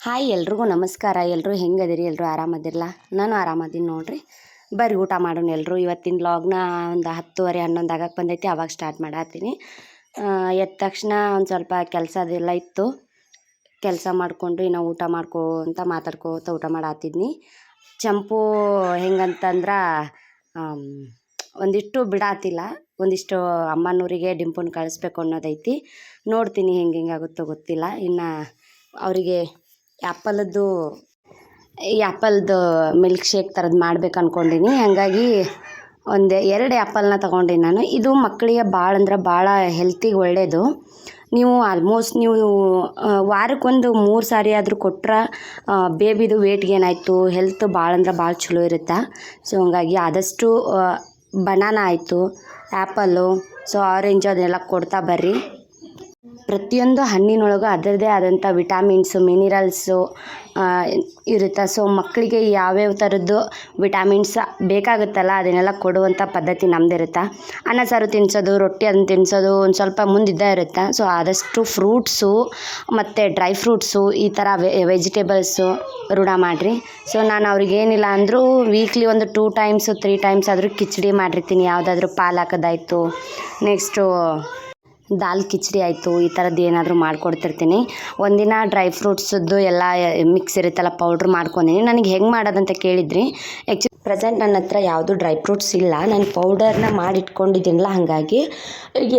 Hi ಎಲ್ರಿಗೂ ನಮಸ್ಕಾರ. ಎಲ್ಲರೂ ಹೆಂಗದಿರಿ? ಎಲ್ಲರೂ ಆರಾಮದಿರಲ್ಲ? ನಾನು ಆರಾಮದೀನಿ ನೋಡ್ರಿ. ಬರ್ರಿ ಊಟ ಮಾಡೋಣ ಎಲ್ಲರೂ. ಇವತ್ತಿನ ವ್ಲಾಗ್ನ ಒಂದು 10:30 11 ಆಗಕ್ಕೆ ಬಂದೈತಿ, ಅವಾಗ ಸ್ಟಾರ್ಟ್ ಮಾಡತ್ತೀನಿ. ಎದ್ದ ತಕ್ಷಣ ಒಂದು ಸ್ವಲ್ಪ ಕೆಲಸ ಅದೆಲ್ಲ ಇತ್ತು, ಕೆಲಸ ಮಾಡಿಕೊಂಡು ಇನ್ನು ಊಟ ಮಾಡ್ಕೋತ ಮಾತಾಡ್ಕೋತ ಊಟ ಮಾಡತ್ತಿದ್ನಿ. ಚಂಪು ಹೆಂಗಂತಂದ್ರೆ ಒಂದಿಷ್ಟು ಬಿಡಾತಿಲ್ಲ, ಒಂದಿಷ್ಟು ಅಮ್ಮನೂರಿಗೆ ಡಿಂಪುನ ಕಳಿಸ್ಬೇಕು ಅನ್ನೋದೈತಿ. ನೋಡ್ತೀನಿ ಹೆಂಗಾಗುತ್ತೋ ಗೊತ್ತಿಲ್ಲ. ಇನ್ನು ಅವರಿಗೆ ಆ್ಯಪಲ್ದು ಮಿಲ್ಕ್ ಶೇಕ್ ಥರದ್ದು ಮಾಡ್ಬೇಕು ಅಂದ್ಕೊಂಡೀನಿ. ಹಾಗಾಗಿ 2 ಆ್ಯಪಲ್ನ ತೊಗೊಂಡಿನಿ ನಾನು. ಇದು ಮಕ್ಕಳಿಗೆ ಭಾಳ ಅಂದ್ರೆ ಭಾಳ ಹೆಲ್ತಿಗೆ ಒಳ್ಳೆಯದು. ನೀವು ಆಲ್ಮೋಸ್ಟ್ ವಾರಕ್ಕೊಂದು 3 ಸಾರಿ ಆದರೂ ಕೊಟ್ರೆ ಬೇಬಿದು ವೇಟ್ ಗೇನ್ ಆಯಿತು, ಹೆಲ್ತ್ ಭಾಳ ಅಂದ್ರೆ ಭಾಳ ಚಲೋ ಇರುತ್ತೆ. ಸೊ ಹಂಗಾಗಿ ಆದಷ್ಟು ಬನಾನಾ ಆಯಿತು, ಆ್ಯಪಲ್ಲು, ಸೊ ಆರೆಂಜು ಅದನ್ನೆಲ್ಲ ಕೊಡ್ತಾ ಬರ್ರಿ. ಪ್ರತಿಯೊಂದು ಹಣ್ಣಿನೊಳಗೂ ಅದರದ್ದೇ ಆದಂಥ ವಿಟಾಮಿನ್ಸು, ಮಿನಿರಲ್ಸು ಇರುತ್ತೆ. ಸೊ ಮಕ್ಕಳಿಗೆ ಯಾವ್ಯಾವ ಥರದ್ದು ವಿಟಾಮಿನ್ಸ್ ಬೇಕಾಗುತ್ತಲ್ಲ ಅದನ್ನೆಲ್ಲ ಕೊಡುವಂಥ ಪದ್ಧತಿ ನಮ್ಮದಿರುತ್ತೆ. ಅನ್ನ ಸಾರು ತಿನ್ನಿಸೋದು, ರೊಟ್ಟಿ ಅದನ್ನು ತಿನ್ನಿಸೋದು ಒಂದು ಸ್ವಲ್ಪ ಮುಂದಿದ್ದೇ ಇರುತ್ತೆ. ಸೊ ಆದಷ್ಟು ಫ್ರೂಟ್ಸು ಮತ್ತು ಡ್ರೈ ಫ್ರೂಟ್ಸು ಈ ಥರ ವೆಜಿಟೇಬಲ್ಸು ರೂಢ ಮಾಡಿರಿ. ಸೊ ನಾನು ಅವ್ರಿಗೇನಿಲ್ಲ ಅಂದರೂ ವೀಕ್ಲಿ ಒಂದು 2 ಟೈಮ್ಸು 3 ಟೈಮ್ಸ್ ಆದರೂ ಕಿಚಡಿ ಮಾಡಿರ್ತೀನಿ. ಯಾವುದಾದ್ರೂ ಪಾಲು ಹಾಕೋದಾಯಿತು, ನೆಕ್ಸ್ಟು ದಾಲ್ ಕಿಚಡಿ ಆಯಿತು, ಈ ಥರದ್ದು ಏನಾದರೂ ಮಾಡಿಕೊಡ್ತಿರ್ತೀನಿ. ಒಂದಿನ ಡ್ರೈ ಫ್ರೂಟ್ಸದ್ದು ಎಲ್ಲ ಮಿಕ್ಸ್ ಇರುತ್ತಲ್ಲ, ಪೌಡ್ರ್ ಮಾಡ್ಕೊಂಡೀನಿ. ನನಗೆ ಹೆಂಗೆ ಮಾಡೋದಂತ ಕೇಳಿದ್ರಿ. ಪ್ರೆಸೆಂಟ್ ನನ್ನ ಹತ್ರ ಯಾವುದು ಡ್ರೈ ಫ್ರೂಟ್ಸ್ ಇಲ್ಲ, ನಾನು ಪೌಡರ್ನ ಮಾಡಿಟ್ಕೊಂಡಿದ್ದೀನಲ್ಲ, ಹಾಗಾಗಿ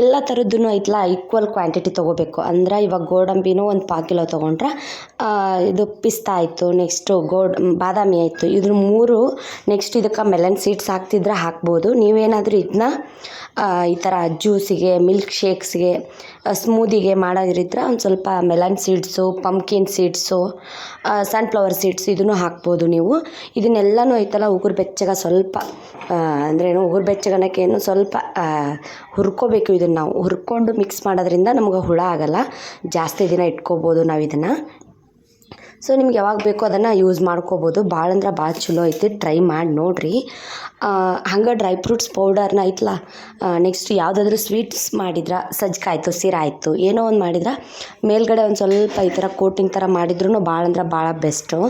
ಎಲ್ಲ ಥರದ್ದೂ ಐತಲ್ಲ ಈಕ್ವಲ್ ಕ್ವಾಂಟಿಟಿ ತೊಗೋಬೇಕು. ಅಂದ್ರೆ ಇವಾಗ ಗೋಡಂಬಿನೂ ಒಂದು 1/4 ಕಿಲೋ ತೊಗೊಂಡ್ರೆ ಇದು ಪಿಸ್ತಾ ಆಯಿತು, ನೆಕ್ಸ್ಟು ಬಾದಾಮಿ ಆಯಿತು, ಇದ್ರ 3. ನೆಕ್ಸ್ಟ್ ಇದಕ್ಕೆ ಮೆಲನ್ ಸೀಡ್ಸ್ ಹಾಕ್ತಿದ್ರೆ ಹಾಕ್ಬೋದು. ನೀವೇನಾದರೂ ಇದನ್ನ ಈ ಥರ ಜ್ಯೂಸಿಗೆ, ಮಿಲ್ಕ್ ಶೇಕ್ಸ್ಗೆ, ಸ್ಮೂದಿಗೆ ಮಾಡೋದಿರಿದ್ರೆ ಒಂದು ಸ್ವಲ್ಪ melon seeds, pumpkin seeds, sunflower seeds ಇದನ್ನು ಹಾಕ್ಬೋದು ನೀವು. ಇದನ್ನೆಲ್ಲನೂ ಐತಲ್ಲ ಉಗುರು ಬೆಚ್ಚಗೆ ಸ್ವಲ್ಪ ಅಂದ್ರೇನು ಉಗುರು ಬೆಚ್ಚಗನಕ್ಕೇನು ಸ್ವಲ್ಪ ಹುರ್ಕೋಬೇಕು. ಇದನ್ನು ನಾವು ಹುರ್ಕೊಂಡು ಮಿಕ್ಸ್ ಮಾಡೋದ್ರಿಂದ ನಮ್ಗೆ ಹುಳ ಆಗೋಲ್ಲ, ಜಾಸ್ತಿ ದಿನ ಇಟ್ಕೋಬೋದು ನಾವು ಇದನ್ನು. ಸೊ ನಿಮ್ಗೆ ಯಾವಾಗ ಬೇಕೋ ಅದನ್ನು ಯೂಸ್ ಮಾಡ್ಕೋಬೋದು. ಭಾಳ ಅಂದ್ರೆ ಭಾಳ ಚಲೋ ಐತಿ, ಟ್ರೈ ಮಾಡಿ ನೋಡಿರಿ. ಹಂಗೆ ಡ್ರೈ ಫ್ರೂಟ್ಸ್ ಪೌಡರ್ನ ಐತಲ್ಲ, ನೆಕ್ಸ್ಟ್ ಯಾವುದಾದ್ರೂ ಸ್ವೀಟ್ಸ್ ಮಾಡಿದ್ರೆ, ಸಜ್ಜಕ ಆಯಿತು, ಸೀರಾ ಆಯಿತು, ಏನೋ ಒಂದು ಮಾಡಿದ್ರೆ ಮೇಲ್ಗಡೆ ಒಂದು ಸ್ವಲ್ಪ ಈ ಥರ ಕೋಟಿಂಗ್ ಥರ ಮಾಡಿದ್ರೂ ಭಾಳ ಅಂದ್ರೆ ಭಾಳ ಬೆಸ್ಟು.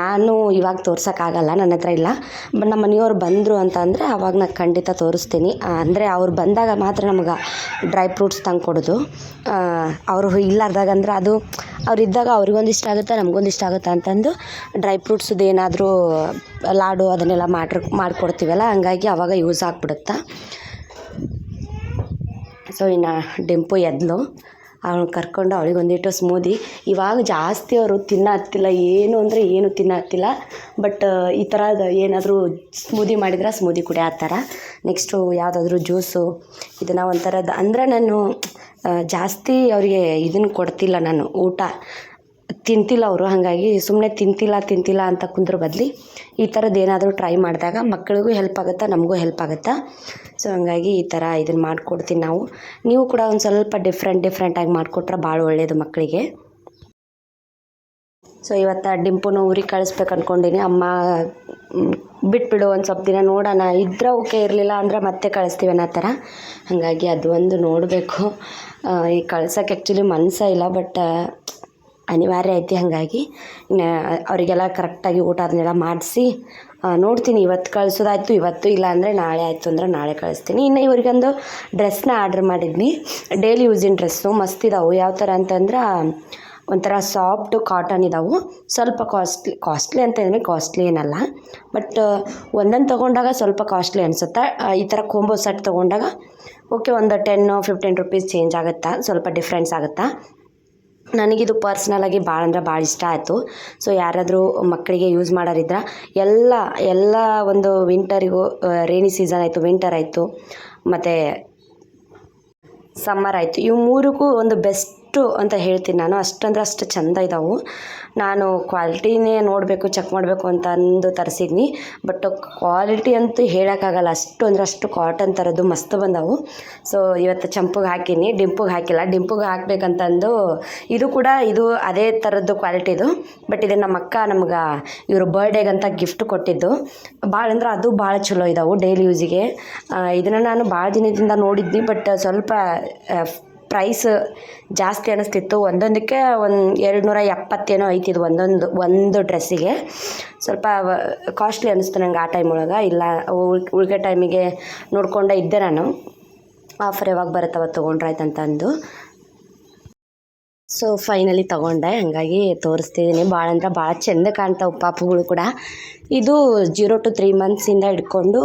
ನಾನು ಇವಾಗ ತೋರ್ಸೋಕ್ಕಾಗಲ್ಲ, ನನ್ನ ಹತ್ರ ಇಲ್ಲ. ಬಟ್ ನಮ್ಮ ಮನೆಯವ್ರು ಬಂದರು ಅಂತ ಅಂದರೆ ಅವಾಗ ನಾನು ಖಂಡಿತ ತೋರಿಸ್ತೀನಿ. ಅಂದರೆ ಅವ್ರು ಬಂದಾಗ ಮಾತ್ರ ನಮಗೆ ಡ್ರೈ ಫ್ರೂಟ್ಸ್ ತಂದು ಕೊಡೋದು. ಅವರು ಇಲ್ಲಾರ್ದಾಗ ಅಂದ್ರೆ ಅದು ಅವ್ರಿದ್ದಾಗ ಅವ್ರಿಗೊಂದು ಇಷ್ಟ ಆಗುತ್ತೆ, ನಮಗೊಂದು ಇಷ್ಟ ಆಗುತ್ತೆ ಅಂತಂದು ಡ್ರೈ ಫ್ರೂಟ್ಸದ್ದು ಏನಾದರೂ ಲಾಡು ಅದನ್ನೆಲ್ಲ ಮಾಡಿಕೊಡ್ತೀವಲ್ಲ, ಹಂಗಾಗಿ ಆವಾಗ ಯೂಸ್ ಆಗಿಬಿಡುತ್ತೆ. ಸೊ ಇನ್ನು ಡಿಂಪು ಎದ್ಲು, ಅವನು ಕರ್ಕೊಂಡು ಅವಳಿಗೊಂದಿಟ್ಟು ಸ್ಮೂದಿ. ಇವಾಗ ಜಾಸ್ತಿ ಅವರು ತಿನ್ನತ್ತಿಲ್ಲ, ಏನು ಅಂದರೆ ಏನು ತಿನ್ನತ್ತಿಲ್ಲ. ಬಟ್ ಈ ಥರದ ಏನಾದರೂ ಸ್ಮೂದಿ ಮಾಡಿದ್ರೆ ಸ್ಮೂದಿ ಕುಡಿಯತ್ತಾರ. ನೆಕ್ಸ್ಟು ಯಾವುದಾದ್ರೂ ಜ್ಯೂಸು, ಇದನ್ನು ಒಂಥರದ್ದು ಅಂದರೆ ನಾನು ಜಾಸ್ತಿ ಅವರಿಗೆ ಇದನ್ನು ಕೊಡ್ತಿಲ್ಲ, ನಾನು ಊಟ ತಿಂತಿಲ್ಲ ಅವರು. ಹಾಗಾಗಿ ಸುಮ್ಮನೆ ತಿಂತಿಲ್ಲ ಅಂತ ಕುಂದ್ರ ಬದಲಿ ಈ ಥರದ್ದು ಏನಾದರೂ ಟ್ರೈ ಮಾಡಿದಾಗ ಮಕ್ಕಳಿಗೂ ಹೆಲ್ಪ್ ಆಗುತ್ತೆ, ನಮಗೂ ಹೆಲ್ಪ್ ಆಗುತ್ತೆ. ಸೊ ಹಂಗಾಗಿ ಈ ಥರ ಇದನ್ನು ಮಾಡಿಕೊಡ್ತೀನಿ ನಾವು. ನೀವು ಕೂಡ ಒಂದು ಸ್ವಲ್ಪ ಡಿಫ್ರೆಂಟಾಗಿ ಮಾಡಿಕೊಟ್ರೆ ಭಾಳ ಒಳ್ಳೆಯದು ಮಕ್ಕಳಿಗೆ. ಸೊ ಇವತ್ತು ಡಿಂಪುನು ಊರಿಗೆ ಕಳಿಸ್ಬೇಕು ಅಂದ್ಕೊಂಡೀನಿ. ಅಮ್ಮ ಬಿಟ್ಬಿಡು ಒಂದು ಸ್ವಲ್ಪ ದಿನ ನೋಡೋಣ, ಇದ್ರೆ ಓಕೆ, ಇರಲಿಲ್ಲ ಅಂದರೆ ಮತ್ತೆ ಕಳಿಸ್ತೀವಿ ಅನ್ನೋ ಥರ. ಹಾಗಾಗಿ ಅದು ಒಂದು ನೋಡಬೇಕು. ಈ ಕಳ್ಸೋಕ್ಕೆ ಆ್ಯಕ್ಚುಲಿ ಮನಸ್ಸೇ ಇಲ್ಲ, ಬಟ್ ಅನಿವಾರ್ಯ ಐತಿ. ಹಾಗಾಗಿ ಅವರಿಗೆಲ್ಲ ಕರೆಕ್ಟಾಗಿ ಊಟ ಅದನ್ನೆಲ್ಲ ಮಾಡಿಸಿ ನೋಡ್ತೀನಿ. ಇವತ್ತು ಕಳಿಸೋದಾಯ್ತು ಇವತ್ತು, ಇಲ್ಲ ಅಂದರೆ ನಾಳೆ ಆಯಿತು ಅಂದರೆ ನಾಳೆ ಕಳಿಸ್ತೀನಿ. ಇನ್ನು ಇವರಿಗೊಂದು ಡ್ರೆಸ್ನ ಆರ್ಡ್ರ್ ಮಾಡಿದ್ನಿ, ಡೈಲಿ ಯೂಸಿನ ಡ್ರೆಸ್ಸು ಮಸ್ತ್ ಇದಾವೆ. ಯಾವ ಥರ ಅಂತಂದ್ರೆ ಒಂಥರ ಸಾಫ್ಟ್ ಕಾಟನ್ ಇದಾವೆ, ಸ್ವಲ್ಪ ಕಾಸ್ಟ್ಲಿ ಅಂತ ಇದ್ರೆ ಕಾಸ್ಟ್ಲಿ ಏನಲ್ಲ, ಬಟ್ ಒಂದೊಂದು ತೊಗೊಂಡಾಗ ಸ್ವಲ್ಪ ಕಾಸ್ಟ್ಲಿ ಅನಿಸುತ್ತೆ. ಈ ಥರ ಕೊಂಬೋ ಸೆಟ್ ತೊಗೊಂಡಾಗ ಓಕೆ, ಒಂದು 10-15 ರೂಪೀಸ್ ಚೇಂಜ್ ಆಗುತ್ತಾ, ಸ್ವಲ್ಪ ಡಿಫ್ರೆನ್ಸ್ ಆಗುತ್ತಾ. ನನಗಿದು ಪರ್ಸ್ನಲಾಗಿ ಭಾಳ ಅಂದ್ರೆ ಭಾಳ ಇಷ್ಟ ಆಯಿತು. ಸೊ ಯಾರಾದರೂ ಮಕ್ಕಳಿಗೆ ಯೂಸ್ ಮಾಡೋರಿದ್ರೆ ಎಲ್ಲ ಒಂದು ವಿಂಟರಿಗೂ, ರೇನಿ ಸೀಸನ್ ಆಯಿತು, ವಿಂಟರ್ ಆಯಿತು, ಮತ್ತು ಸಮ್ಮರ್ ಆಯಿತು, ಇವು 3ಕ್ಕೂ ಒಂದು ಬೆಸ್ಟು ಅಂತ ಹೇಳ್ತೀನಿ ನಾನು. ಅಷ್ಟಂದ್ರೆ ಅಷ್ಟು ಚೆಂದ ಇದ್ದಾವೆ. ನಾನು ಕ್ವಾಲಿಟಿನೇ ನೋಡಬೇಕು, ಚೆಕ್ ಮಾಡಬೇಕು ಅಂತ ಅಂದು ತರಿಸಿದ್ನಿ. ಬಟ್ ಕ್ವಾಲಿಟಿ ಅಂತೂ ಹೇಳೋಕ್ಕಾಗಲ್ಲ, ಅಷ್ಟು ಅಂದ್ರೆ ಅಷ್ಟು ಕಾಟನ್ ಥರದ್ದು ಮಸ್ತ್ ಬಂದವು. ಸೊ ಇವತ್ತು ಚಂಪುಗೆ ಹಾಕೀನಿ, ಡಿಂಪುಗೆ ಹಾಕಿಲ್ಲ. ಡಿಂಪುಗೆ ಹಾಕ್ಬೇಕಂತಂದು ಇದು ಕೂಡ ಇದು ಅದೇ ಥರದ್ದು ಕ್ವಾಲಿಟಿದು. ಬಟ್ ಇದು ನಮ್ಮ ಅಕ್ಕ ನಮ್ಗೆ ಇವರು ಬರ್ಡೇಗಂತ ಗಿಫ್ಟ್ ಕೊಟ್ಟಿದ್ದು. ಭಾಳ ಅಂದ್ರೆ ಅದು ಭಾಳ ಚಲೋ ಇದ್ದಾವೆ ಡೈಲಿ ಯೂಸಿಗೆ. ಇದನ್ನು ನಾನು ಭಾಳ ದಿನದಿಂದ ನೋಡಿದ್ನಿ, ಬಟ್ ಸ್ವಲ್ಪ ಪ್ರೈಸ್ ಜಾಸ್ತಿ ಅನ್ನಿಸ್ತಿತ್ತು. ಒಂದೊಂದಕ್ಕೆ 270 ಏನೋ ಐತಿದ್ದು ಒಂದು ಡ್ರೆಸ್ಸಿಗೆ. ಸ್ವಲ್ಪ ಕಾಸ್ಟ್ಲಿ ಅನ್ನಿಸ್ತು ನಂಗೆ ಆ ಟೈಮ್ ಒಳಗೆ. ಇಲ್ಲ ಉಳಿಕೆ ಟೈಮಿಗೆ ನೋಡ್ಕೊಂಡೇ ಇದ್ದೆ ನಾನು, ಆಫರ್ ಯಾವಾಗ ಬರುತ್ತವ ತೊಗೊಂಡ್ರಾಯ್ತು ಅಂತ ಅಂದು. ಸೊ ಫೈನಲಿ ತೊಗೊಂಡೆ, ಹಾಗಾಗಿ ತೋರಿಸ್ತಿದ್ದೀನಿ. ಭಾಳ ಅಂದ್ರೆ ಭಾಳ ಚೆಂದ ಕಾಣ್ತಾವೆ ಪಾಪುಗಳು ಕೂಡ. ಇದು 0 to 3 ಮಂತ್ಸಿಂದ ಹಿಡ್ಕೊಂಡು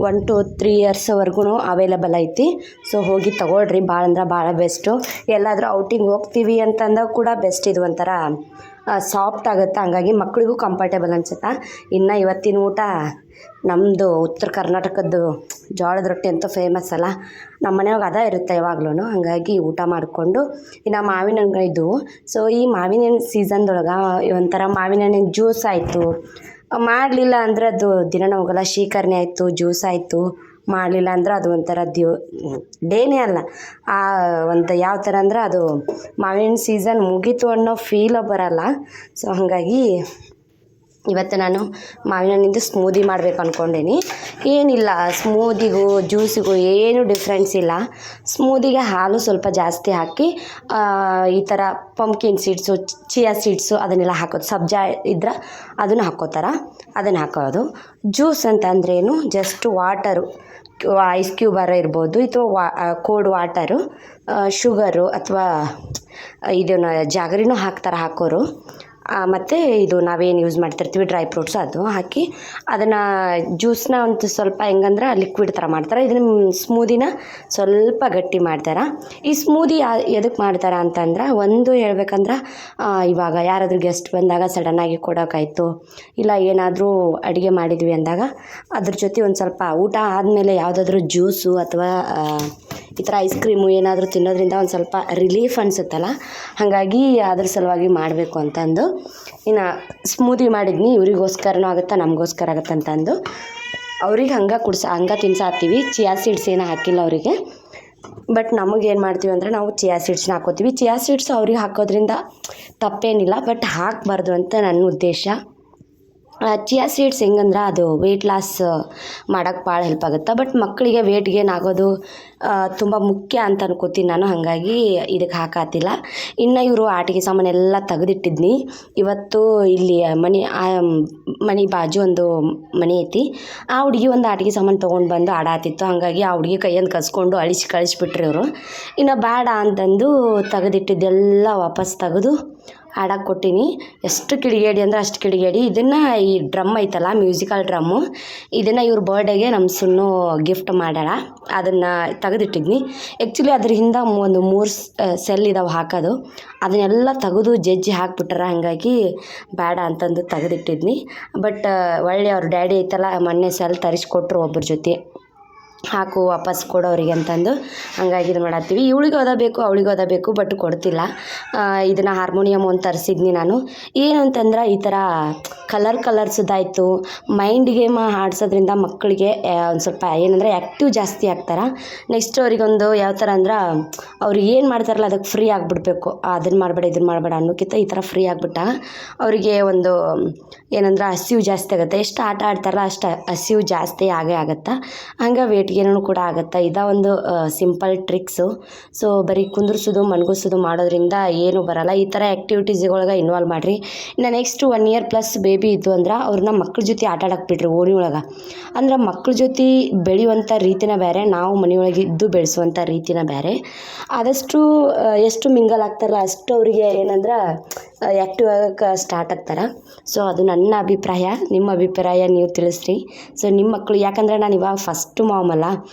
1 to 3 ಇಯರ್ಸ್ವರೆಗೂ ಅವೈಲೇಬಲ್ ಐತಿ. ಸೊ ಹೋಗಿ ತೊಗೊಳ್ರಿ, ಭಾಳ ಅಂದ್ರೆ ಭಾಳ ಬೆಸ್ಟು. ಎಲ್ಲಾದರೂ ಔಟಿಂಗ್ ಹೋಗ್ತೀವಿ ಅಂತಂದಾಗ ಕೂಡ ಬೆಸ್ಟ್. ಇದು ಒಂಥರ ಸಾಫ್ಟ್ ಆಗುತ್ತೆ, ಹಂಗಾಗಿ ಮಕ್ಕಳಿಗೂ ಕಂಫರ್ಟೇಬಲ್ ಅನ್ಸುತ್ತೆ. ಇನ್ನು ಇವತ್ತಿನ ಊಟ ನಮ್ಮದು ಉತ್ತರ ಕರ್ನಾಟಕದ್ದು ಜೋಳದ ರೊಟ್ಟಿ ಅಂತೂ ಫೇಮಸ್ ಅಲ್ಲ, ನಮ್ಮ ಮನೆಯಾಗ ಅದೇ ಇರುತ್ತೆ ಯಾವಾಗ್ಲೂ. ಹಾಗಾಗಿ ಊಟ ಮಾಡಿಕೊಂಡು ಇನ್ನು ಮಾವಿನ ಹಣ್ಣು ಇದ್ದವು. ಸೊ ಈ ಮಾವಿನ ಹಣ್ಣು ಸೀಸನ್ದೊಳಗೆ ಒಂಥರ ಮಾವಿನ ಹಣ್ಣಿನ ಜ್ಯೂಸ್ ಆಯಿತು, ಮಾಡಲಿಲ್ಲ ಅಂದರೆ ಅದು ದಿನನ ಹೋಗಲ್ಲ. ಶೀಕರಣೆ ಆಯಿತು, ಜ್ಯೂಸ್ ಆಯಿತು, ಮಾಡಲಿಲ್ಲ ಅಂದ್ರೆ ಅದು ಒಂಥರ ಡೇನೇ ಅಲ್ಲ. ಒಂದು ಯಾವ ಥರ ಅಂದ್ರೆ ಅದು ಮಾವಿನ ಸೀಸನ್ ಮುಗೀತು ಅನ್ನೋ ಫೀಲ್ ಬರಲ್ಲ. ಸೊ ಹಾಗಾಗಿ ಇವತ್ತು ನಾನು ಮಾವಿನ ಹಣ್ಣಿಂದು ಸ್ಮೂದಿ ಮಾಡಬೇಕು ಅಂದ್ಕೊಂಡೀನಿ. ಏನಿಲ್ಲ, ಸ್ಮೂದಿಗೂ ಜ್ಯೂಸಿಗೂ ಏನು ಡಿಫ್ರೆನ್ಸ್ ಇಲ್ಲ. ಸ್ಮೂದಿಗೆ ಹಾಲು ಸ್ವಲ್ಪ ಜಾಸ್ತಿ ಹಾಕಿ ಈ ಥರ ಪಂಪ್ಕಿನ್ ಸೀಡ್ಸು, ಚಿಯಾ ಸೀಡ್ಸು ಅದನ್ನೆಲ್ಲ ಹಾಕೋದು. ಸಬ್ಜಾ ಇದ್ರೆ ಅದನ್ನು ಹಾಕೋತಾರೆ, ಅದನ್ನು ಹಾಕೋದು. ಜ್ಯೂಸ್ ಅಂತ ಅಂದ್ರೇನು, ಜಸ್ಟ್ ವಾಟರು, ಐಸ್ ಕ್ಯೂಬರ ಇರ್ಬೋದು, ಅಥವಾ ಕೋಲ್ಡ್ ವಾಟರು, ಶುಗರು ಅಥವಾ ಇದನ್ನು ಜಾಗರಿನೂ ಹಾಕೋರು. ಮತ್ತು ಇದು ನಾವೇನು ಯೂಸ್ ಮಾಡ್ತಿರ್ತೀವಿ ಡ್ರೈ ಫ್ರೂಟ್ಸು, ಅದು ಹಾಕಿ ಅದನ್ನು ಜ್ಯೂಸನ್ನ ಒಂದು ಸ್ವಲ್ಪ ಹೆಂಗಂದ್ರೆ ಲಿಕ್ವಿಡ್ ಥರ ಮಾಡ್ತಾರೆ. ಇದನ್ನು ಸ್ಮೂದಿನ ಸ್ವಲ್ಪ ಗಟ್ಟಿ ಮಾಡ್ತಾರೆ. ಈ ಸ್ಮೂದಿ ಎದಕ್ಕೆ ಮಾಡ್ತಾರೆ ಅಂತಂದ್ರೆ, ಒಂದು ಹೇಳ್ಬೇಕಂದ್ರೆ ಇವಾಗ ಯಾರಾದರೂ ಗೆಸ್ಟ್ ಬಂದಾಗ ಸಡನ್ನಾಗಿ ಕೊಡೋಕ್ಕಾಯ್ತು, ಇಲ್ಲ ಏನಾದರೂ ಅಡುಗೆ ಮಾಡಿದ್ವಿ ಅಂದಾಗ ಅದ್ರ ಜೊತೆ ಒಂದು ಸ್ವಲ್ಪ ಊಟ ಆದಮೇಲೆ ಯಾವುದಾದ್ರೂ ಜ್ಯೂಸು ಅಥವಾ ಈ ಥರ ಐಸ್ ಕ್ರೀಮು ಏನಾದರೂ ತಿನ್ನೋದ್ರಿಂದ ಒಂದು ಸ್ವಲ್ಪ ರಿಲೀಫ್ ಅನಿಸುತ್ತಲ್ಲ, ಹಾಗಾಗಿ ಅದ್ರ ಸಲುವಾಗಿ ಮಾಡಬೇಕು ಅಂತಂದು ಇನ್ನು ಸ್ಮೂದಿ ಮಾಡಿದ್ನಿ. ಇವ್ರಿಗೋಸ್ಕರನೂ ಆಗುತ್ತೆ, ನಮಗೋಸ್ಕರ ಆಗುತ್ತೆ ಅಂತಂದು ಅವ್ರಿಗೆ ಹಂಗೆ ತಿನ್ಸಾತೀವಿ. ಚಿಯಾ ಸೀಡ್ಸ್ ಏನೂ ಹಾಕಿಲ್ಲ ಅವರಿಗೆ. ಬಟ್ ನಮಗೇನು ಮಾಡ್ತೀವಿ ಅಂದರೆ, ನಾವು ಚಿಯಾ ಸೀಡ್ಸ್ನ ಹಾಕೋತೀವಿ. ಚಿಯಾ ಸೀಡ್ಸ್ ಅವ್ರಿಗೆ ಹಾಕೋದ್ರಿಂದ ತಪ್ಪೇನಿಲ್ಲ, ಬಟ್ ಹಾಕಬಾರ್ದು ಅಂತ ನನ್ನ ಉದ್ದೇಶ. ಚಿಯಾ ಸೀಡ್ಸ್ ಹೆಂಗಂದ್ರೆ ಅದು ವೆಯ್ಟ್ ಲಾಸ್ ಮಾಡೋಕ್ಕೆ ಭಾಳ ಹೆಲ್ಪ್ ಆಗುತ್ತೆ. ಬಟ್ ಮಕ್ಕಳಿಗೆ ವೇಟ್ ಗೇನ್ ಆಗೋದು ತುಂಬ ಮುಖ್ಯ ಅಂತ ಅನ್ಕೋತೀನಿ ನಾನು, ಹಾಗಾಗಿ ಇದಕ್ಕೆ ಹಾಕಾತಿಲ್ಲ. ಇನ್ನು ಇವರು ಆಟಿಕೆ ಸಾಮಾನೆಲ್ಲ ತೆಗೆದಿಟ್ಟಿದ್ನಿ. ಇವತ್ತು ಇಲ್ಲಿ ಮನೆ ಬಾಜು ಒಂದು ಮನೆ ಐತಿ, ಆ ಹುಡುಗಿ ಒಂದು ಆಟಿಕೆ ಸಾಮಾನು ತೊಗೊಂಡು ಬಂದು ಆಡಾತಿತ್ತು. ಹಾಗಾಗಿ ಆ ಹುಡುಗಿ ಕೈಯನ್ನು ಕಸ್ಕೊಂಡು ಕಳಿಸ್ಬಿಟ್ರಿ ಇವರು. ಇನ್ನು ಬೇಡ ಅಂತಂದು ತೆಗೆದಿಟ್ಟಿದ್ದೆಲ್ಲ ವಾಪಸ್ ತೆಗೆದು ಆಡಕ್ಕೆ ಕೊಟ್ಟೀನಿ. ಎಷ್ಟು ಕಿಡಿಗೇಡಿ ಅಂದರೆ ಅಷ್ಟು ಕಿಡಿಗೇಡಿ. ಇದನ್ನು ಈ ಡ್ರಮ್ ಐತಲ್ಲ, ಮ್ಯೂಸಿಕಲ್ ಡ್ರಮ್ಮು, ಇದನ್ನು ಇವ್ರ ಬರ್ಡೇಗೆ ನಮ್ಮ ಸುಣ್ಣು ಗಿಫ್ಟ್ ಮಾಡ್ಯಾಳ. ಅದನ್ನು ತೆಗೆದಿಟ್ಟಿದ್ನಿ. ಆ್ಯಕ್ಚುಲಿ ಅದ್ರ ಹಿಂದೆ ಒಂದು 3 ಸೆಲ್ ಇದಾವೆ ಹಾಕೋದು, ಅದನ್ನೆಲ್ಲ ತೆಗೆದು ಜಜ್ಜಿ ಹಾಕ್ಬಿಟ್ಟಾರ. ಹಾಗಾಗಿ ಬೇಡ ಅಂತಂದು ತೆಗೆದಿಟ್ಟಿದ್ನಿ. ಬಟ್ ಒಳ್ಳೆ ಅವ್ರ ಡ್ಯಾಡಿ ಐತಲ್ಲ, ಮೊನ್ನೆ ಸೆಲ್ ತರಿಸ್ಕೊಟ್ರು ಒಬ್ಬರ ಜೊತೆ, ಹಾಕು ವಾಪಸ್ ಕೊಡೋರಿಗೆ ಅಂತಂದು. ಹಂಗಾಗಿ ಇದು ಮಾಡತ್ತೀವಿ. ಇವಳಿಗೆ ಓದಬೇಕು, ಅವಳಿಗೆ ಓದಬೇಕು, ಬಟ್ ಕೊಡ್ತಿಲ್ಲ. ಇದನ್ನು ಹಾರ್ಮೋನಿಯಮ್ ಒಂದು ತರಿಸಿದ್ನಿ ನಾನು. ಏನು ಅಂತಂದ್ರೆ, ಈ ಥರ ಕಲರ್ಸ್ದಾಯಿತು ಮೈಂಡ್ ಗೇಮ್ ಆಡ್ಸೋದ್ರಿಂದ ಮಕ್ಕಳಿಗೆ ಒಂದು ಸ್ವಲ್ಪ ಏನಂದರೆ ಆ್ಯಕ್ಟಿವ್ ಜಾಸ್ತಿ ಆಗ್ತಾರೆ. ನೆಕ್ಸ್ಟ್ ಅವ್ರಿಗೊಂದು ಯಾವ ಥರ ಅಂದ್ರೆ, ಅವ್ರು ಏನು ಮಾಡ್ತಾರಲ್ಲ ಅದಕ್ಕೆ ಫ್ರೀ ಆಗಿಬಿಡ್ಬೇಕು. ಅದನ್ನು ಮಾಡಬೇಡ ಇದನ್ನು ಮಾಡಬೇಡ ಅನ್ನೋಕ್ಕಿಂತ ಈ ಥರ ಫ್ರೀ ಆಗಿಬಿಟ್ಟ ಅವರಿಗೆ ಒಂದು ಏನಂದ್ರೆ ಹಸಿವು ಜಾಸ್ತಿ ಆಗುತ್ತೆ. ಎಷ್ಟು ಆಟ ಆಡ್ತಾರಲ್ಲ ಅಷ್ಟು ಹಸಿವು ಜಾಸ್ತಿ ಆಗುತ್ತೆ. ಹಂಗೆ ವೇಟ್ ಗೇನು ಕೂಡ ಆಗುತ್ತೆ. ಇದ ಒಂದು ಸಿಂಪಲ್ ಟ್ರಿಕ್ಸು. ಸೊ ಬರೀ ಕುಂದ್ರಿಸೋದು ಮನ್ಗಿಸೋದು ಮಾಡೋದ್ರಿಂದ ಏನೂ ಬರೋಲ್ಲ. ಈ ಥರ ಆ್ಯಕ್ಟಿವಿಟೀಸ್ಗಳಿಗೆ ಇನ್ವಾಲ್ವ್ ಮಾಡಿರಿ. ಇನ್ನು ನೆಕ್ಸ್ಟ್ 1 year+ ಬೇಬಿ ಇದ್ದು ಅಂದ್ರೆ ಅವ್ರನ್ನ ಮಕ್ಳ ಜೊತೆ ಆಟ ಆಡಕ್ಕೆ ಬಿಡ್ರಿ ಓಣಿ ಒಳಗೆ. ಅಂದ್ರೆ ಮಕ್ಳ ಜೊತೆ ಬೆಳೆಯುವಂಥ ರೀತಿನ ಬೇರೆ, ನಾವು ಮನೆಯೊಳಗೆ ಇದ್ದು ಬೆಳೆಸುವಂಥ ರೀತಿನ ಬೇರೆ. ಆದಷ್ಟು ಎಷ್ಟು ಮಿಂಗಲ್ ಆಗ್ತಾರಲ್ಲ ಅಷ್ಟು ಅವರಿಗೆ ಏನಂದ್ರೆ ಆ್ಯಕ್ಟಿವ್ ಆಗೋಕ್ಕೆ ಸ್ಟಾರ್ಟ್ ಆಗ್ತಾರೆ. ಸೊ ಅದು ನನ್ನ ಅಭಿಪ್ರಾಯ. ನಿಮ್ಮ ಅಭಿಪ್ರಾಯ ನೀವು ತಿಳಿಸ್ರಿ. ಸೊ ನಿಮ್ಮ ಮಕ್ಕಳು, ಯಾಕಂದರೆ ನಾನು ಇವಾಗ ಫಸ್ಟ್ ಮಾಮಲ್ಲ,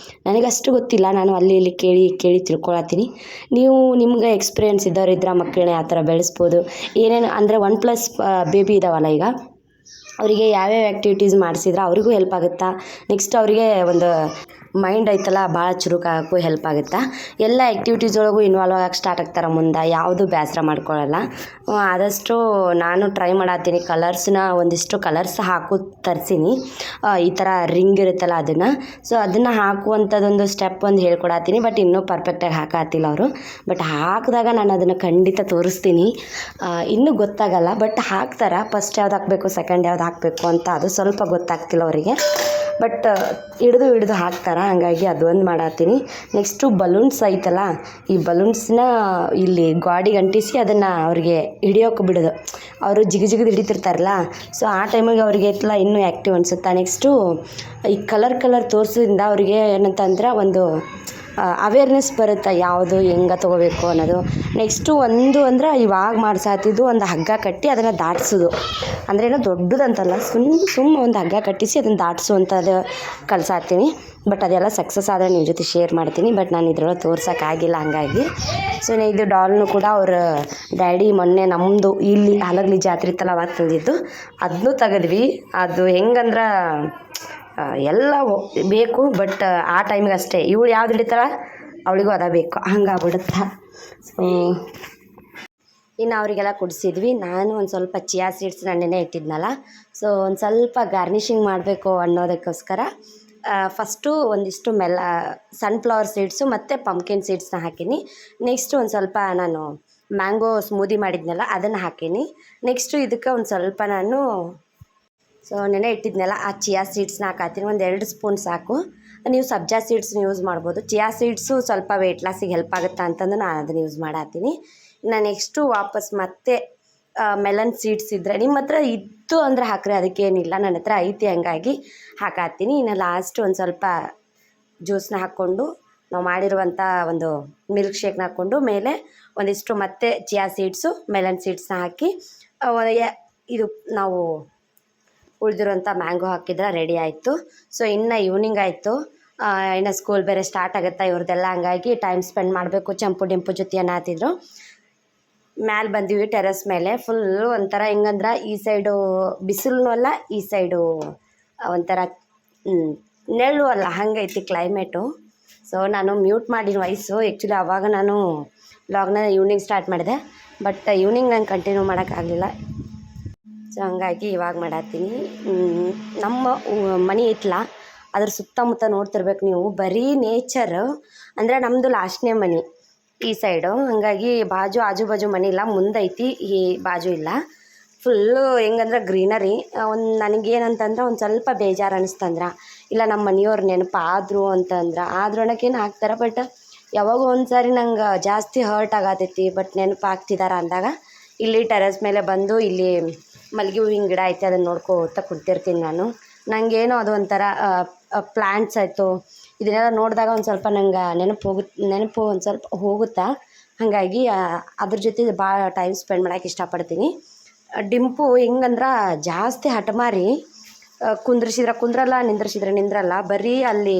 ನನಗಷ್ಟು ಗೊತ್ತಿಲ್ಲ. ನಾನು ಅಲ್ಲಿ ಇಲ್ಲಿ ಕೇಳಿ ತಿಳ್ಕೊಳತ್ತೀನಿ. ನೀವು ನಿಮ್ಗೆ ಎಕ್ಸ್ಪೀರಿಯೆನ್ಸ್ ಇದ್ದವ್ರು ಮಕ್ಕಳನ್ನ ಯಾವ ಥರ ಬೆಳೆಸ್ಬೋದು, ಏನೇನು ಅಂದರೆ 1+ ಬೇಬಿ ಇದ್ದಾವಲ್ಲ ಈಗ, ಅವರಿಗೆ ಯಾವ್ಯಾವ ಆ್ಯಕ್ಟಿವಿಟೀಸ್ ಮಾಡಿಸಿದ್ರೆ ಅವ್ರಿಗೂ ಹೆಲ್ಪ್ ಆಗುತ್ತಾ. ನೆಕ್ಸ್ಟ್ ಅವರಿಗೆ ಒಂದು ಮೈಂಡ್ ಐತಲ್ಲ ಭಾಳ ಚುರುಕಾಗಕ್ಕೂ ಹೆಲ್ಪ್ ಆಗುತ್ತೆ. ಎಲ್ಲ ಆ್ಯಕ್ಟಿವಿಟೀಸ್ ಒಳಗೂ ಇನ್ವಾಲ್ವ್ ಆಗಕ್ಕೆ ಸ್ಟಾರ್ಟ್ ಆಗ್ತಾರೆ ಮುಂದೆ, ಯಾವುದು ಬೇಸರ ಮಾಡ್ಕೊಳ್ಳಲ್ಲ. ಆದಷ್ಟು ನಾನು ಟ್ರೈ ಮಾಡತ್ತೀನಿ. ಒಂದಿಷ್ಟು ಕಲರ್ಸ್ ತರಿಸೀನಿ. ಈ ಥರ ರಿಂಗ್ ಇರುತ್ತಲ್ಲ ಅದನ್ನು. ಸೊ ಅದನ್ನು ಹಾಕುವಂಥದ್ದೊಂದು ಸ್ಟೆಪ್ ಒಂದು ಹೇಳ್ಕೊಡತ್ತೀನಿ. ಬಟ್ ಇನ್ನೂ ಪರ್ಫೆಕ್ಟಾಗಿ ಹಾಕತ್ತಿಲ್ಲ ಅವರು. ಬಟ್ ಹಾಕಿದಾಗ ನಾನು ಅದನ್ನು ಖಂಡಿತ ತೋರಿಸ್ತೀನಿ. ಇನ್ನೂ ಗೊತ್ತಾಗಲ್ಲ, ಬಟ್ ಹಾಕ್ತಾರೆ. ಫಸ್ಟ್ ಯಾವ್ದು ಹಾಕಬೇಕು, ಸೆಕೆಂಡ್ ಯಾವ್ದು ಹಾಕಬೇಕು ಅಂತ ಅದು ಸ್ವಲ್ಪ ಗೊತ್ತಾಗ್ತಿಲ್ಲ ಅವರಿಗೆ. ಬಟ್ ಹಿಡಿದು ಹಾಕ್ತಾರೆ, ಹಾಗಾಗಿ ಅದೊಂದು ಮಾಡತ್ತೀನಿ. ನೆಕ್ಸ್ಟು ಬಲೂನ್ಸ್ ಐತಲ್ಲ, ಈ ಬಲೂನ್ಸ್ನ ಇಲ್ಲಿ ಗಾಡಿಗೆ ಅಂಟಿಸಿ ಅದನ್ನು ಅವ್ರಿಗೆ ಹಿಡಿಯೋಕೆ ಬಿಡೋದು. ಅವರು ಜಿಗಿದು ಹಿಡಿತಿರ್ತಾರಲ್ಲ, ಸೊ ಆ ಟೈಮಿಗೆ ಅವ್ರಿಗೆ ಐತಲ್ಲ ಇನ್ನೂ ಆ್ಯಕ್ಟಿವ್ ಅನಿಸುತ್ತೆ. ನೆಕ್ಸ್ಟು ಈ ಕಲರ್ ತೋರಿಸೋದ್ರಿಂದ ಅವ್ರಿಗೆ ಏನಂತಂದ್ರೆ ಒಂದು ಅವೇರ್ನೆಸ್ ಬರುತ್ತೆ, ಯಾವುದು ಹೆಂಗೆ ತೊಗೋಬೇಕು ಅನ್ನೋದು. ನೆಕ್ಸ್ಟು ಒಂದು ಅಂದ್ರೆ ಇವಾಗ ಮಾಡ್ಸಾತಿದ್ದು ಒಂದು ಹಗ್ಗ ಕಟ್ಟಿ ಅದನ್ನು ದಾಟಿಸೋದು. ಅಂದರೆ ಏನೋ ದೊಡ್ಡದಂತಲ್ಲ, ಒಂದು ಹಗ್ಗ ಕಟ್ಟಿಸಿ ಅದನ್ನು ದಾಟಿಸುವಂಥದ್ದು ಕಲಿಸಾತೀನಿ. ಬಟ್ ಅದೆಲ್ಲ ಸಕ್ಸಸ್ ಆದರೆ ನಿಮ್ಮ ಜೊತೆ ಶೇರ್ ಮಾಡ್ತೀನಿ. ಬಟ್ ನಾನು ಇದ್ರೊಳಗೆ ತೋರ್ಸೋಕ್ಕಾಗಿಲ್ಲ, ಹಂಗಾಗಿ. ಸೊ ಇದು ಡಾಲ್ನು ಕೂಡ ಅವ್ರ ಡ್ಯಾಡಿ ಮೊನ್ನೆ ನಮ್ಮದು ಇಲ್ಲಿ ಹಲಗಲಿ ಜಾತ್ರೆ ಇತ್ತಲ್ಲ ಅವಾಗ ತಂದಿದ್ದು, ಅದನ್ನೂ ತೆಗೆದ್ವಿ. ಅದು ಹೆಂಗಂದ್ರೆ ಎಲ್ಲ ಬೇಕು, ಬಟ್ ಆ ಟೈಮಿಗೆ ಅಷ್ಟೇ. ಇವಳು ಯಾವ್ದು ಹಿಡಿತಾಳ ಅವಳಿಗೂ ಅದ ಬೇಕು, ಹಂಗಾಗ್ಬಿಡುತ್ತೆ. ಸೊ ಇನ್ನು ಅವರಿಗೆಲ್ಲ ಕುಡಿಸಿದ್ವಿ. ನಾನು ಒಂದು ಸ್ವಲ್ಪ ಚಿಯಾ ಸೀಡ್ಸ್ ನೆನೆ ಇಟ್ಟಿದ್ನಲ್ಲ, ಸೊ ಒಂದು ಸ್ವಲ್ಪ ಗಾರ್ನಿಷಿಂಗ್ ಮಾಡಬೇಕು ಅನ್ನೋದಕ್ಕೋಸ್ಕರ ಫಸ್ಟು ಒಂದಿಷ್ಟು ಸನ್ಫ್ಲವರ್ ಸೀಡ್ಸು ಮತ್ತು ಪಂಪ್ಕಿನ್ ಸೀಡ್ಸ್ನ ಹಾಕೀನಿ. ನೆಕ್ಸ್ಟು ಒಂದು ಸ್ವಲ್ಪ ನಾನು ಮ್ಯಾಂಗೋ ಸ್ಮೂದಿ ಮಾಡಿದ್ನಲ್ಲ ಅದನ್ನು ಹಾಕೀನಿ. ನೆಕ್ಸ್ಟು ಇದಕ್ಕೆ ಒಂದು ಸ್ವಲ್ಪ ನಾನು ನೆನೆ ಇಟ್ಟಿದ್ನಲ್ಲ ಆ ಚಿಯಾ ಸೀಡ್ಸ್ನ ಹಾಕತ್ತೀನಿ. ಒಂದು 2 ಸ್ಪೂನ್ ಸಾಕು. ನೀವು ಸಬ್ಜಾ ಸೀಡ್ಸ್ನ ಯೂಸ್ ಮಾಡ್ಬೋದು. ಚಿಯಾ ಸೀಡ್ಸು ಸ್ವಲ್ಪ ವೆಯ್ಟ್ ಲಾಸಿಗೆ ಹೆಲ್ಪ್ ಆಗುತ್ತೆ ಅಂತಂದು ನಾನು ಅದನ್ನು ಯೂಸ್ ಮಾಡತ್ತೀನಿ. ನಾನು ನೆಕ್ಸ್ಟು ವಾಪಸ್ ಮತ್ತೆ ಮೆಲನ್ ಸೀಡ್ಸ್ ಇದ್ದರೆ ನಿಮ್ಮ ಹತ್ರ ಇತ್ತು ಅಂದರೆ ಹಾಕ್ರಿ, ಅದಕ್ಕೇನಿಲ್ಲ. ನನ್ನ ಹತ್ರ ಐತಿ, ಹಂಗಾಗಿ ಹಾಕತ್ತೀನಿ. ಇನ್ನು ಲಾಸ್ಟ್ ಒಂದು ಸ್ವಲ್ಪ ಜ್ಯೂಸನ್ನ ಹಾಕ್ಕೊಂಡು ನಾವು ಮಾಡಿರುವಂಥ ಒಂದು ಮಿಲ್ಕ್ ಶೇಕ್ನ ಹಾಕ್ಕೊಂಡು ಮೇಲೆ ಒಂದಿಷ್ಟು ಮತ್ತೆ ಚಿಯಾ ಸೀಡ್ಸು ಮೆಲನ್ ಸೀಡ್ಸ್ನ ಹಾಕಿ ಇದು ನಾವು ಉಳಿದಿರೋಂಥ ಮ್ಯಾಂಗೋ ಹಾಕಿದ್ರೆ ರೆಡಿ ಆಯಿತು. ಸೊ ಇನ್ನು ಈವ್ನಿಂಗ್ ಆಯಿತು, ಇನ್ನು ಸ್ಕೂಲ್ ಬೇರೆ ಸ್ಟಾರ್ಟ್ ಆಗುತ್ತಾ ಇವ್ರದ್ದೆಲ್ಲ, ಹಂಗಾಗಿ ಟೈಮ್ ಸ್ಪೆಂಡ್ ಮಾಡಬೇಕು ಚಂಪು ಡಿಂಪು ಜೊತೆ ಅನ್ನತ್ತಿದ್ರು. ಮ್ಯಾಲೆ ಬಂದಿವಿ ಟೆರೆಸ್ ಮೇಲೆ. ಫುಲ್ಲು ಒಂಥರ ಹೆಂಗಂದ್ರೆ ಈ ಸೈಡು ಬಿಸಿಲೂ ಅಲ್ಲ, ಈ ಸೈಡು ಒಂಥರ ನೆರಳು ಅಲ್ಲ, ಹಂಗೈತಿ ಕ್ಲೈಮೇಟು. ಸೊ ನಾನು ಮ್ಯೂಟ್ ಮಾಡಿನ ವಾಯ್ಸು. ಆ್ಯಕ್ಚುಲಿ ಆವಾಗ ನಾನು ವ್ಲಾಗ್ನ ಈವ್ನಿಂಗ್ ಸ್ಟಾರ್ಟ್ ಮಾಡಿದೆ, ಬಟ್ ಈವ್ನಿಂಗ್ ನಾನು ಕಂಟಿನ್ಯೂ ಮಾಡೋಕ್ಕಾಗಲಿಲ್ಲ. ಸೊ ಹಂಗಾಗಿ ಇವಾಗ ಮಾಡತ್ತೀನಿ. ನಮ್ಮ ಮನೆ ಐತಲ್ಲ, ಅದ್ರ ಸುತ್ತಮುತ್ತ ನೋಡ್ತಿರ್ಬೇಕು ನೀವು, ಬರೀ ನೇಚರ್. ಅಂದರೆ ನಮ್ಮದು ಲಾಸ್ಟ್ನೇ ಮನೆ ಈ ಸೈಡು, ಹಂಗಾಗಿ ಆಜು ಬಾಜು ಮನೆ ಇಲ್ಲ, ಮುಂದೈತಿ, ಈ ಬಾಜು ಇಲ್ಲ. ಫುಲ್ಲು ಹೆಂಗಂದ್ರೆ ಗ್ರೀನರಿ. ನನಗೇನಂತಂದ್ರೆ ಒಂದು ಸ್ವಲ್ಪ ಬೇಜಾರು ಅನ್ನಿಸ್ತಂದ್ರೆ, ಇಲ್ಲ ನಮ್ಮ ಮನೆಯವ್ರು ನೆನಪಾದರು ಅಂತಂದ್ರೆ ಆದ್ರೂ ಅನ್ನೋಕ್ಕೇನು ಹಾಕ್ತಾರೆ. ಬಟ್ ಯಾವಾಗೋ ಒಂದು ಸಾರಿ ನಂಗೆ ಜಾಸ್ತಿ ಹರ್ಟ್ ಆಗತೈತಿ, ಬಟ್ ನೆನಪು ಆಗ್ತಿದ್ದಾರೆ ಅಂದಾಗ ಇಲ್ಲಿ ಟೆರೆಸ್ ಮೇಲೆ ಬಂದು ಇಲ್ಲಿ ಮಲ್ಲಿಗೆ ಹೂವಿನ ಗಿಡ ಐತೆ, ಅದನ್ನು ನೋಡ್ಕೋತಾ ಕುಡ್ತಿರ್ತೀನಿ ನಾನು. ನನಗೇನೋ ಅದು ಒಂಥರ ಪ್ಲ್ಯಾಂಟ್ಸ್ ಆಯಿತು, ಇದನ್ನೆಲ್ಲ ನೋಡಿದಾಗ ಒಂದು ಸ್ವಲ್ಪ ನಂಗೆ ನೆನಪು ಒಂದು ಸ್ವಲ್ಪ ಹೋಗುತ್ತಾ. ಹಾಗಾಗಿ ಅದ್ರ ಜೊತೆ ಭಾಳ ಟೈಮ್ ಸ್ಪೆಂಡ್ ಮಾಡೋಕ್ಕೆ ಇಷ್ಟಪಡ್ತೀನಿ. ಡಿಂಪು ಹೆಂಗಂದ್ರೆ ಜಾಸ್ತಿ ಹಠಮಾರಿ, ಕುಂದ್ರಲ್ಲ, ನಿಂದ್ರಲ್ಲ. ಬರೀ ಅಲ್ಲಿ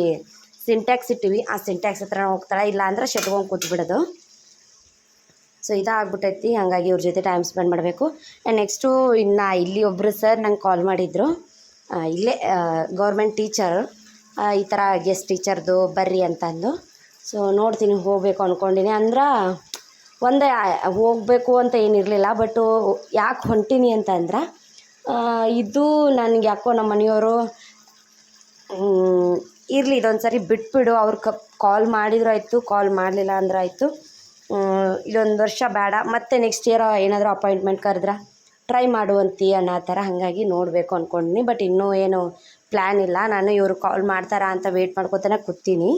ಸಿಂಟ್ಯಾಕ್ಸ್ ಇಟ್ಟಿವಿ, ಆ ಸಿಂಟ್ಯಾಕ್ಸ್ ಹತ್ರ ಹೋಗ್ತಾಳೆ, ಇಲ್ಲ ಅಂದ್ರೆ ಶೆಟ್ಕೊಂಡು ಕೂತ್ಬಿಡೋದು. ಸೊ ಇದಾಗ್ಬಿಟ್ಟೈತಿ, ಹಾಗಾಗಿ ಇವ್ರ ಜೊತೆ ಟೈಮ್ ಸ್ಪೆಂಡ್ ಮಾಡಬೇಕು. ನೆಕ್ಸ್ಟು ಇನ್ನು ಇಲ್ಲಿ ಒಬ್ಬರು ಸರ್ ನಂಗೆ ಕಾಲ್ ಮಾಡಿದರು, ಇಲ್ಲೇ ಗೌರ್ಮೆಂಟ್ ಟೀಚರ್, ಈ ಥರ ಗೆಸ್ಟ್ ಟೀಚರ್ದು ಬರ್ರಿ ಅಂತಂದು. ಸೊ ನೋಡ್ತೀನಿ, ಹೋಗಬೇಕು ಅಂದ್ಕೊಂಡಿನಿ. ಅಂದ್ರೆ ಒಂದೇ ಹೋಗಬೇಕು ಅಂತ ಏನಿರಲಿಲ್ಲ, ಬಟ್ಟು ಯಾಕೆ ಹೊಂಟೀನಿ ಅಂತಂದ್ರೆ ಇದು ನನಗೆ ಯಾಕೋ ನಮ್ಮ ಮನೆಯವರು ಇರಲಿ ಇದೊಂದು ಸರಿ ಬಿಟ್ಬಿಡು, ಅವ್ರು ಕಾಲ್ ಮಾಡಿದ್ರು ಆಯಿತು, ಕಾಲ್ ಮಾಡಲಿಲ್ಲ ಅಂದ್ರೆ ಆಯಿತು, ಇದೊಂದು ವರ್ಷ ಬೇಡ, ಮತ್ತು ನೆಕ್ಸ್ಟ್ ಇಯರ್ ಏನಾದರೂ ಅಪಾಯಿಂಟ್ಮೆಂಟ್ ಕರೆದ್ರೆ ಟ್ರೈ ಮಾಡುವಂತಿ ಅನ್ನೋ ಥರ. ಹಾಗಾಗಿ ನೋಡಬೇಕು ಅಂದ್ಕೊಂಡಿನಿ, ಬಟ್ ಇನ್ನೂ ಏನು ಪ್ಲ್ಯಾನ್ ಇಲ್ಲ. ನಾನು ಇವರು ಕಾಲ್ ಮಾಡ್ತಾರಾ ಅಂತ ವೆಯ್ಟ್ ಮಾಡ್ಕೊತಾನೆ ಕೂತೀನಿ.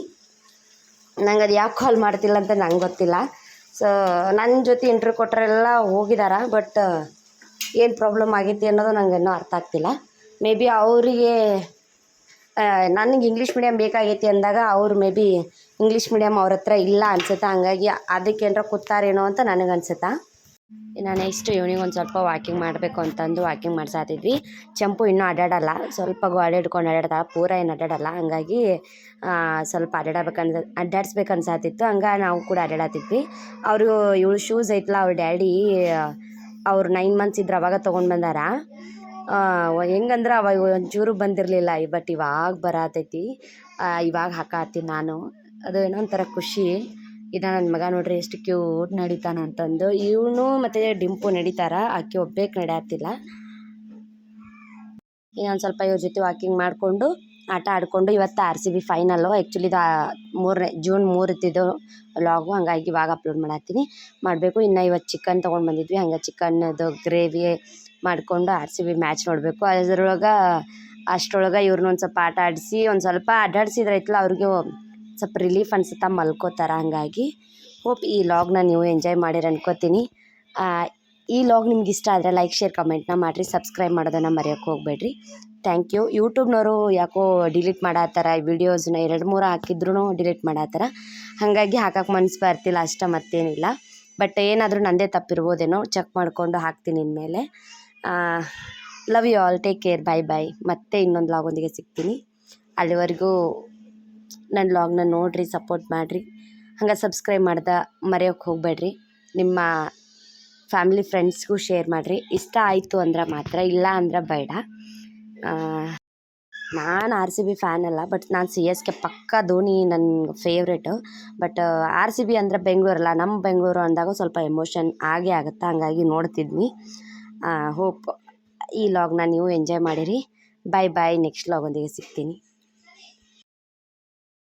ನಂಗೆ ಅದು ಯಾಕೆ ಕಾಲ್ ಮಾಡ್ತಿಲ್ಲ ಅಂತ ನಂಗೆ ಗೊತ್ತಿಲ್ಲ. ಸೊ ನನ್ನ ಜೊತೆ ಇಂಟ್ರ್ಯೂ ಕೊಟ್ಟರೆಲ್ಲ ಹೋಗಿದ್ದಾರೆ, ಬಟ್ ಏನು ಪ್ರಾಬ್ಲಮ್ ಆಗೈತಿ ಅನ್ನೋದು ನಂಗೆ ಇನ್ನೂ ಅರ್ಥ ಆಗ್ತಿಲ್ಲ. ಮೇ ಬಿ ಅವರಿಗೆ ನನಗೆ ಇಂಗ್ಲೀಷ್ ಮೀಡಿಯಮ್ ಬೇಕಾಗೈತಿ ಅಂದಾಗ ಅವ್ರು ಮೇ ಬಿ ಇಂಗ್ಲೀಷ್ ಮೀಡಿಯಮ್ ಅವ್ರ ಹತ್ರ ಇಲ್ಲ ಅನ್ಸುತ್ತೆ, ಹಂಗಾಗಿ ಅದಕ್ಕೇನಾರ ಕೂತಾರೇನೋ ಅಂತ ನನಗೆ ಅನ್ಸುತ್ತಾ. ಇನ್ನು ನೆಕ್ಸ್ಟ್ ಈವ್ನಿಂಗ್ ಒಂದು ಸ್ವಲ್ಪ ವಾಕಿಂಗ್ ಮಾಡಬೇಕು ಅಂತಂದು ವಾಕಿಂಗ್ ಮಾಡ್ಸಾತಿದ್ವಿ. ಚಂಪು ಇನ್ನೂ ಅಡ್ಡಾಡಲ್ಲ, ಸ್ವಲ್ಪ ಗಾಡಿ ಹಿಡ್ಕೊಂಡು ಅಡ್ಡಾಡ್ತಾಳೆ, ಪೂರ ಏನು ಅಡ್ಡಾಡಲ್ಲ. ಹಂಗಾಗಿ ಸ್ವಲ್ಪ ಅಡ್ಡಾಡಿಸ್ಬೇಕು ಅನ್ಸಾತಿತ್ತು, ಹಂಗೆ ನಾವು ಕೂಡ ಅಡ್ಡಾಡತ್ತಿದ್ವಿ. ಅವರು ಇವಳು ಶೂಸ್ ಐತಲ್ಲ, ಅವ್ರ ಡ್ಯಾಡಿ ಅವ್ರು 9 ಮಂತ್ಸ್ ಇದ್ರು ಅವಾಗ ತೊಗೊಂಡು ಬಂದಾರ. ಹೆಂಗಂದ್ರೆ ಅವಾಗ ಒಂಚೂರು ಬಂದಿರಲಿಲ್ಲ, ಬಟ್ ಇವಾಗ ಬರತೈತಿ, ಇವಾಗ ಹಾಕತ್ತೀನಿ ನಾನು. ಅದು ಏನೋ ಒಂಥರ ಖುಷಿ. ಇನ್ನು ನನ್ನ ಮಗ ನೋಡ್ರಿ ಎಷ್ಟು ಕ್ಯೂಟ್ ನಡೀತಾನ ಅಂತಂದು. ಇವನು ಮತ್ತು ಡಿಂಪು ನಡೀತಾರ, ಆಕೆ ಒಬ್ಬೇಕು ನಡೆಯತ್ತಿಲ್ಲ. ಇನ್ನೊಂದು ಸ್ವಲ್ಪ ಇವ್ರ ಜೊತೆ ವಾಕಿಂಗ್ ಮಾಡಿಕೊಂಡು ಆಟ ಆಡಿಕೊಂಡು ಇವತ್ತು RCB ಫೈನಲ್ಲು. ಆ್ಯಕ್ಚುಲಿ ಇದು ಜೂನ್ 3 ಇತ್ತಿದ್ದು ವ್ಲಾಗು, ಹಂಗಾಗಿ ಇವಾಗ ಅಪ್ಲೋಡ್ ಮಾಡಬೇಕು. ಇನ್ನು ಇವತ್ತು ಚಿಕನ್ ತೊಗೊಂಡು ಬಂದಿದ್ವಿ, ಹಂಗೆ ಚಿಕನ್ನದು ಗ್ರೇವಿ ಮಾಡಿಕೊಂಡು RCB ಮ್ಯಾಚ್ ನೋಡಬೇಕು. ಅದರೊಳಗೆ ಅಷ್ಟರೊಳಗೆ ಇವ್ರನ್ನ ಒಂದು ಸ್ವಲ್ಪ ಆಟ ಆಡಿಸಿ ಒಂದು ಸ್ವಲ್ಪ ಅಡ್ಡಾಡ್ಸಿದ್ರೈತಲ್ಲ ಅವ್ರಿಗೆ ಸ್ವಲ್ಪ ರಿಲೀಫ್ ಅನ್ಸುತ್ತಾ ಮಲ್ಕೋತಾರೆ. ಹಾಗಾಗಿ ಹೋಪ್ ಈ ಲಾಗ್ನ ನೀವು ಎಂಜಾಯ್ ಮಾಡಿರಿ ಅನ್ಕೋತೀನಿ. ಈ ಲಾಗ್ ನಿಮ್ಗೆ ಇಷ್ಟ ಆದರೆ ಲೈಕ್ ಶೇರ್ ಕಮೆಂಟ್ನ ಮಾಡಿರಿ, ಸಬ್ಸ್ಕ್ರೈಬ್ ಮಾಡೋದನ್ನು ಮರೆಯೋಕ್ಕೆ ಹೋಗಬೇಡ್ರಿ. Thank you. ಯೂಟ್ಯೂಬ್ನವರು ಯಾಕೋ ಡಿಲೀಟ್ ಮಾಡತ್ತಾರ ವೀಡಿಯೋಸ್ನ 2-3 ಹಾಕಿದ್ರೂ ಡಿಲೀಟ್ ಮಾಡತ್ತಾರ. ಹಾಗಾಗಿ ಹಾಕಕ್ಕೆ ಮನ್ಸು ಬರ್ತಿಲ್ಲ ಅಷ್ಟೇ, ಮತ್ತೇನಿಲ್ಲ. ಬಟ್ ಏನಾದರೂ ನಂದೇ ತಪ್ಪಿರ್ಬೋದೇನೋ, ಚೆಕ್ ಮಾಡಿಕೊಂಡು ಹಾಕ್ತೀನಿ ಇನ್ಮೇಲೆ. Love you all, take care, bye bye. ಮತ್ತೆ ಇನ್ನೊಂದು ಲಾಗೊಂದಿಗೆ ಸಿಗ್ತೀನಿ. ಅಲ್ಲಿವರೆಗೂ ನನ್ನ ಲಾಗ್ನ ನೋಡಿರಿ, ಸಪೋರ್ಟ್ ಮಾಡಿರಿ. ಹಂಗೆ ಸಬ್ಸ್ಕ್ರೈಬ್ ಮಾಡ್ದೆ ಮರೆಯೋಕ್ಕೆ ಹೋಗಬೇಡ್ರಿ. ನಿಮ್ಮ ಫ್ಯಾಮಿಲಿ ಫ್ರೆಂಡ್ಸ್ಗೂ ಶೇರ್ ಮಾಡಿರಿ. ಇಷ್ಟ ಆಯಿತು ಅಂದ್ರೆ ಮಾತ್ರ, ಇಲ್ಲ ಅಂದ್ರೆ ಬೇಡ. ನಾನು RCB ಫ್ಯಾನ್ ಅಲ್ಲ, ಬಟ್ ನಾನು CSK ಪಕ್ಕ ಧೋನಿ ನನ್ನ ಫೇವ್ರೇಟು. ಬಟ್ RCB ಅಂದರೆ ಬೆಂಗಳೂರಲ್ಲ, ನಮ್ಮ ಬೆಂಗಳೂರು ಅಂದಾಗ ಸ್ವಲ್ಪ ಎಮೋಷನ್ ಆಗೇ ಆಗುತ್ತೆ. ಹಂಗಾಗಿ ನೋಡ್ತಿದ್ವಿ. ಹೋಪ್ ಈ ಲಾಗ್ನ ನೀವು ಎಂಜಾಯ್ ಮಾಡಿರಿ. ಬಾಯ್ ಬಾಯ್. ನೆಕ್ಸ್ಟ್ ಲಾಗೊಂದಿಗೆ ಸಿಗ್ತೀನಿ.